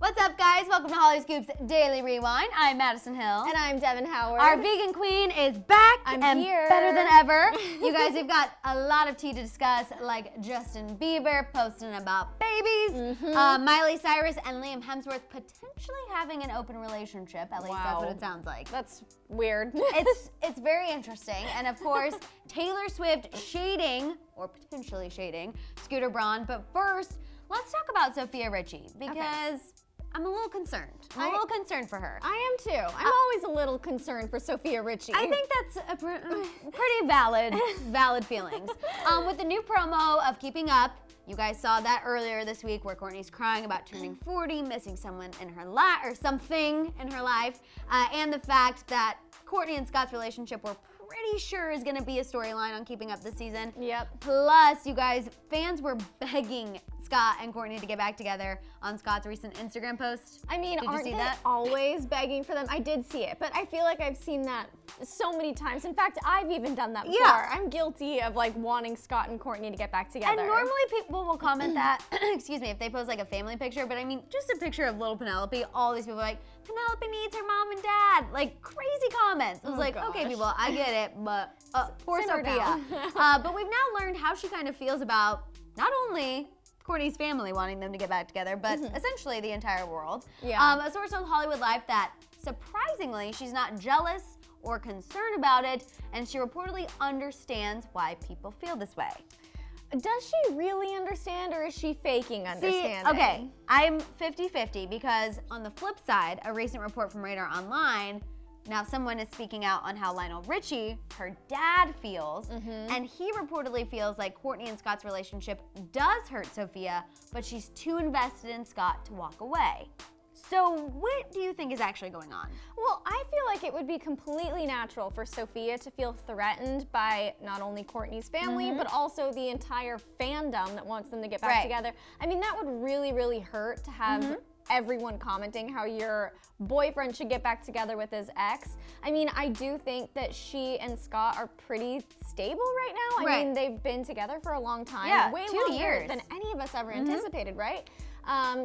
What's up, guys? Welcome to Hollyscoop's Daily Rewind. I'm Madison Hill. And I'm Devin Howard. Our vegan queen is back and here. better than ever. You guys, we've got a lot of tea to discuss, like Justin Bieber posting about babies, Miley Cyrus and Liam Hemsworth potentially having an open relationship. At least that's what it sounds like. That's weird. It's very interesting. And of course, Taylor Swift shading, or potentially shading, Scooter Braun. But first, let's talk about Sofia Richie, because I'm a little concerned. I'm a little concerned for her. I am too. I'm always a little concerned for Sofia Richie. I think that's a pretty valid feelings. With the new promo of Keeping Up, you guys saw that earlier this week where Kourtney's crying about turning 40, missing someone in her life, or something in her life, and the fact that Kourtney and Scott's relationship were pretty sure is gonna be a storyline on Keeping Up this season. Yep. Plus, you guys, fans were begging Scott and Kourtney to get back together on Scott's recent Instagram post. I mean, Did you see they that? always begging for them? I did see it, but I feel like I've seen that so many times. In fact, I've even done that before. Yeah. I'm guilty of like wanting Scott and Kourtney to get back together. And normally people will comment that, excuse me, if they post like a family picture, but I mean, just a picture of little Penelope, all these people are like, Penelope needs her mom and dad, like crazy comments. I was like, okay, people, I get it, but poor Simmer Sophia. down. But we've now learned how she kind of feels about not only Kourtney's family wanting them to get back together, but essentially the entire world. Yeah. A source told Hollywood Life that surprisingly, she's not jealous or concerned about it, and she reportedly understands why people feel this way. Does she really understand, or is she faking understanding? See, okay, I'm 50-50 because on the flip side, a recent report from Radar Online, now someone is speaking out on how Lionel Richie, her dad, feels, and he reportedly feels like Kourtney and Scott's relationship does hurt Sofia, but she's too invested in Scott to walk away. So what do you think is actually going on? Well, I feel like it would be completely natural for Sofia to feel threatened by not only Kourtney's family, but also the entire fandom that wants them to get back together. I mean, that would really, really hurt to have everyone commenting how your boyfriend should get back together with his ex. I mean, I do think that she and Scott are pretty stable right now. I mean, they've been together for a long time, way 2 longer years than any of us ever anticipated, right?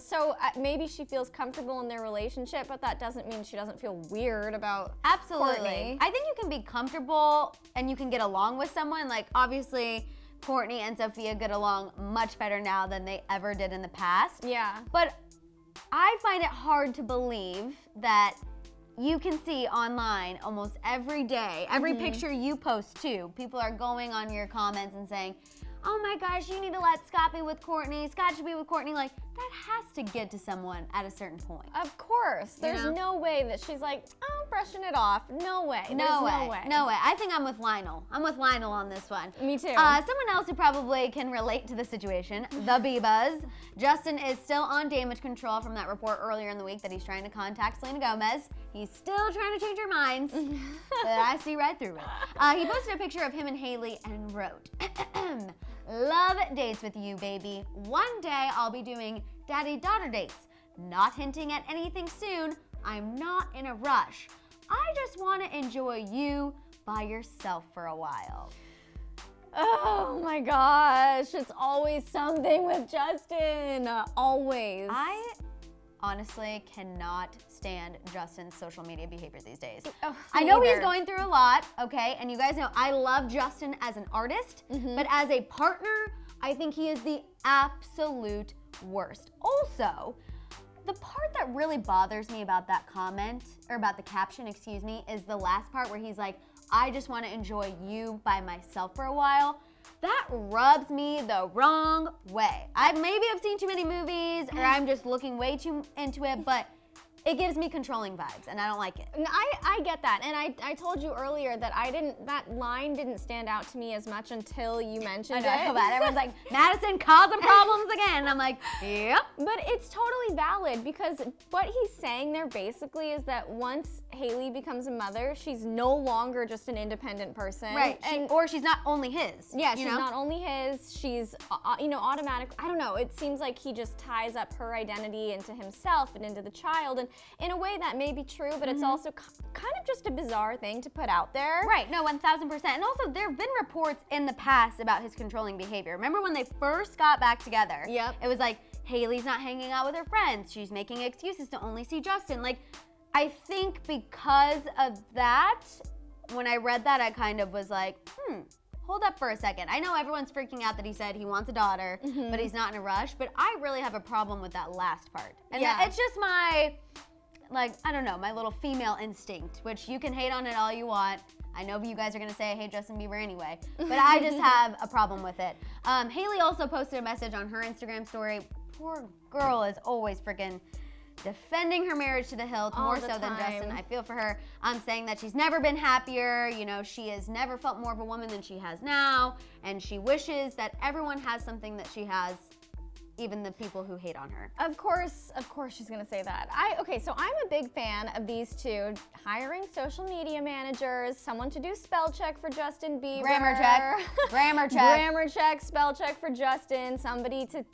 So maybe she feels comfortable in their relationship, but that doesn't mean she doesn't feel weird about Kourtney. I think you can be comfortable and you can get along with someone. Like, obviously, Kourtney and Sofia get along much better now than they ever did in the past. Yeah. But I find it hard to believe that you can see online almost every day, every picture you post too, people are going on your comments and saying, oh my gosh, you need to let Scott be with Kourtney, Scott should be with Kourtney. Like, that has to get to someone at a certain point. Of course. There's no way that she's like, I'm brushing it off. No way. No way. I think I'm with Lionel. I'm with Lionel on this one. Me too. Someone else who probably can relate to the situation, the Biebers. Justin is still on damage control from that report earlier in the week that he's trying to contact Selena Gomez. He's still trying to change her minds, but I see right through it. He posted a picture of him and Haley and wrote, love dates with you, baby. One day I'll be doing daddy-daughter dates. Not hinting at anything soon. I'm not in a rush. I just want to enjoy you by yourself for a while. Oh my gosh, it's always something with Justin. Always. I honestly cannot stand Justin's social media behavior these days. I know he's going through a lot, okay? And you guys know I love Justin as an artist, but as a partner, I think he is the absolute worst. Also, the part that really bothers me about that comment, or about the caption, excuse me, is the last part where he's like, I just want to enjoy you by myself for a while. That rubs me the wrong way. Maybe I've seen too many movies, or I'm just looking way too into it, but it gives me controlling vibes, and I don't like it. And I get that, and I told you earlier that that line didn't stand out to me as much until you mentioned it. I know, but everyone's like, Madison causing problems again. And I'm like, yep. But it's totally valid, because what he's saying there basically is that once Haley becomes a mother, she's no longer just an independent person. Right, or she's not only his. Yeah, she's not only his, she's, automatic. I don't know, it seems like he just ties up her identity into himself and into the child, and in a way that may be true, but it's also kind of just a bizarre thing to put out there. Right, no, 1000%. And also, there have been reports in the past about his controlling behavior. Remember when they first got back together? Yep. It was like, Hailey's not hanging out with her friends. She's making excuses to only see Justin. Like, I think because of that, when I read that, I kind of was like, hold up for a second. I know everyone's freaking out that he said he wants a daughter, but he's not in a rush. But I really have a problem with that last part. And it's just my, like, I don't know, my little female instinct, which you can hate on it all you want. I know you guys are gonna say I hate Justin Bieber anyway, but I just have a problem with it. Hailey also posted a message on her Instagram story. Poor girl is always freaking defending her marriage to the hilt, more so than Justin. I feel for her. Saying that she's never been happier. You know, she has never felt more of a woman than she has now, and she wishes that everyone has something that she has, even the people who hate on her. Of course she's gonna say that. Okay, so I'm a big fan of these two hiring social media managers, someone to do spell check for Justin Bieber. Grammar check. Grammar check, spell check for Justin, somebody to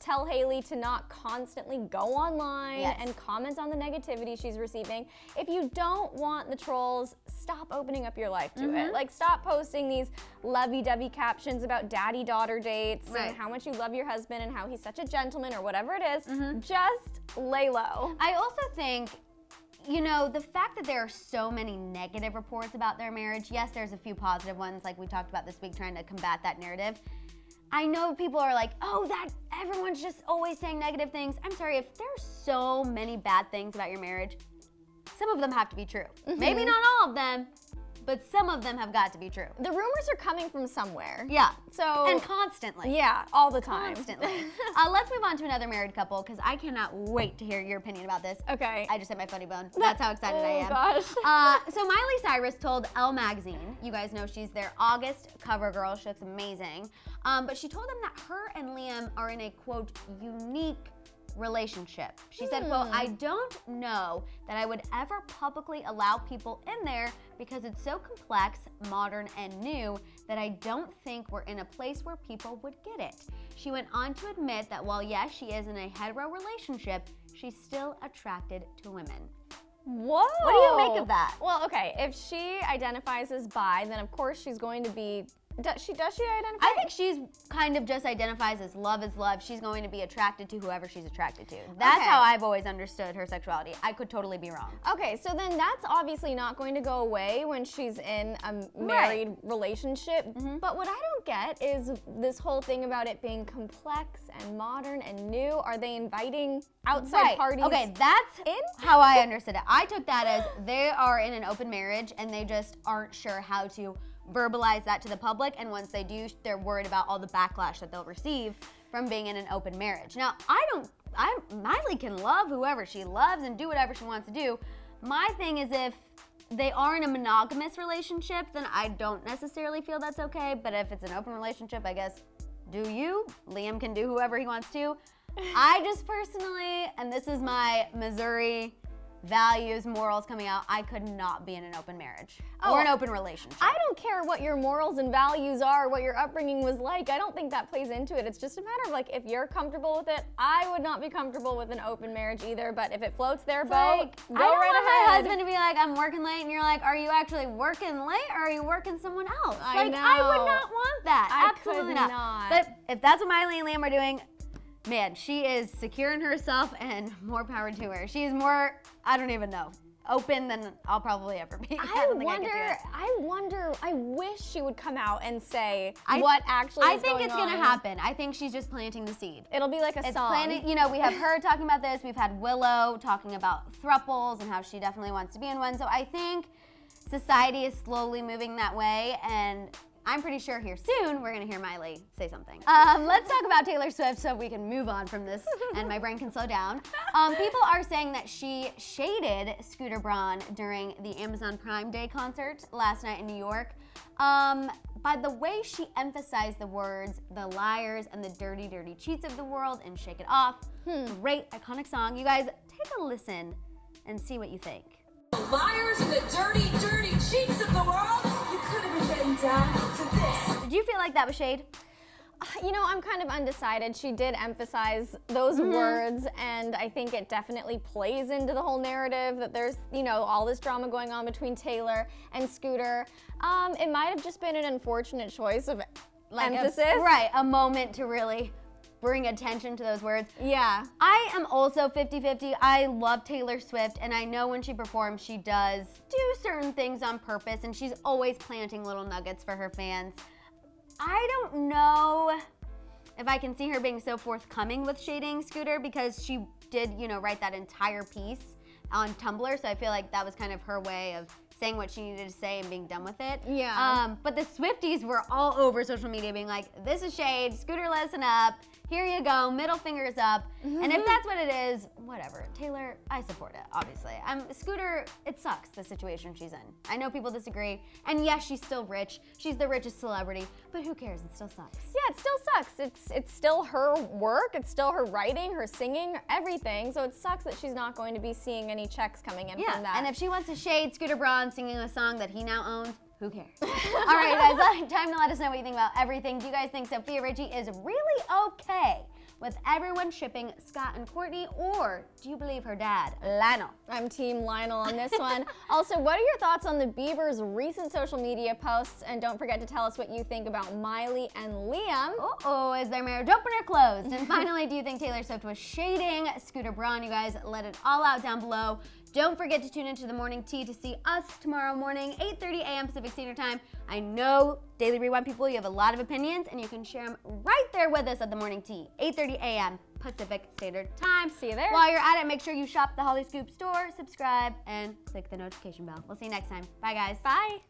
tell Hailey to not constantly go online and comment on the negativity she's receiving. If you don't want the trolls, stop opening up your life to it. Like, stop posting these lovey-dovey captions about daddy-daughter dates and how much you love your husband and how he's such a gentleman or whatever it is. Just lay low. I also think, you know, the fact that there are so many negative reports about their marriage, yes, there's a few positive ones like we talked about this week trying to combat that narrative. I know people are like, oh, that everyone's just always saying negative things. I'm sorry, if there's so many bad things about your marriage, some of them have to be true. Maybe not all of them, but some of them have got to be true. The rumors are coming from somewhere. Yeah. So and constantly. Yeah, all the time. Constantly. Let's move on to another married couple because I cannot wait to hear your opinion about this. Okay. I just hit my funny bone. That's how excited I am. Oh gosh. So Miley Cyrus told Elle magazine, you guys know she's their August cover girl. She looks amazing. But she told them that her and Liam are in a quote unique relationship. She said, quote, I don't know that I would ever publicly allow people in there because it's so complex, modern, and new that I don't think we're in a place where people would get it. She went on to admit that while yes, she is in a hetero relationship, she's still attracted to women. Whoa. What do you make of that? Well, okay, if she identifies as bi, then of course she's going to be, does she identify? I think she's kind of just identifies as love is love. She's going to be attracted to whoever she's attracted to. That's how I've always understood her sexuality. I could totally be wrong. Okay, so then that's obviously not going to go away when she's in a married relationship. But what I don't get is this whole thing about it being complex and modern and new. Are they inviting outside parties? Okay, that's how I understood it. I took that as they are in an open marriage and they just aren't sure how to verbalize that to the public, and once they do, they're worried about all the backlash that they'll receive from being in an open marriage. Now, Miley can love whoever she loves and do whatever she wants to do. My thing is if they are in a monogamous relationship, then I don't necessarily feel that's okay, but if it's an open relationship, I guess, do you? Liam can do whoever he wants to. I just personally, and this is my Missouri values, morals coming out, I could not be in an open marriage or an open relationship. I don't care what your morals and values are, what your upbringing was like. I don't think that plays into it. It's just a matter of like, if you're comfortable with it, I would not be comfortable with an open marriage either, but if it floats their boat, like, go I don't right want ahead. my husband to be like, I'm working late, and you're like, are you actually working late or are you working someone else? I know. I would not want that. Absolutely could not. But if that's what Miley and Liam are doing, man, she is secure in herself and more power to her. She is more, I don't even know, open than I'll probably ever be. I wish she would come out and say what actually is going on. I think it's gonna happen. I think she's just planting the seed. It'll be like a song. You know, we have her talking about this. We've had Willow talking about thruples and how she definitely wants to be in one. So I think society is slowly moving that way, and I'm pretty sure here soon we're gonna hear Miley say something. Let's talk about Taylor Swift so we can move on from this and my brain can slow down. People are saying that she shaded Scooter Braun during the Amazon Prime Day concert last night in New York. By the way she emphasized the words, the liars and the dirty, dirty cheats of the world and Shake It Off. Great, iconic song. You guys, take a listen and see what you think. The liars and the dirty, dirty cheats of the world. You could have been getting down to this. Did you feel like that was shade? You know, I'm kind of undecided. She did emphasize those words, and I think it definitely plays into the whole narrative that there's, you know, all this drama going on between Taylor and Scooter. It might have just been an unfortunate choice of emphasis. A moment to really bring attention to those words. Yeah. I am also 50-50. I love Taylor Swift, and I know when she performs, she does do certain things on purpose, and she's always planting little nuggets for her fans. I don't know if I can see her being so forthcoming with shading Scooter, because she did, write that entire piece on Tumblr, so I feel like that was kind of her way of saying what she needed to say and being done with it. Yeah. But the Swifties were all over social media being like, this is shade, Scooter, listen up, here you go, middle fingers up. And if that's what it is, whatever. Taylor, I support it, obviously. Scooter, it sucks, the situation she's in. I know people disagree, and yes, she's still rich. She's the richest celebrity, but who cares? It still sucks. Yeah, it still sucks. It's still her work, it's still her writing, her singing, everything. So it sucks that she's not going to be seeing any checks coming in from that. And if she wants to shade Scooter Braun singing a song that he now owns, who cares? All right, guys, time to let us know what you think about everything. Do you guys think Sofia Richie is really okay with everyone shipping Scott and Kourtney, or do you believe her dad, Lionel? I'm Team Lionel on this one. Also, what are your thoughts on the Biebers' recent social media posts? And don't forget to tell us what you think about Miley and Liam. Uh-oh, is their marriage open or closed? And finally, do you think Taylor Swift was shading Scooter Braun? You guys, let it all out down below. Don't forget to tune into the morning tea to see us tomorrow morning, 8:30 a.m. Pacific Standard Time. I know Daily Rewind people, you have a lot of opinions, and you can share them right there with us at the morning tea, 8:30 a.m. Pacific Standard Time. See you there. While you're at it, make sure you shop the Hollyscoop store, subscribe, and click the notification bell. We'll see you next time. Bye, guys. Bye.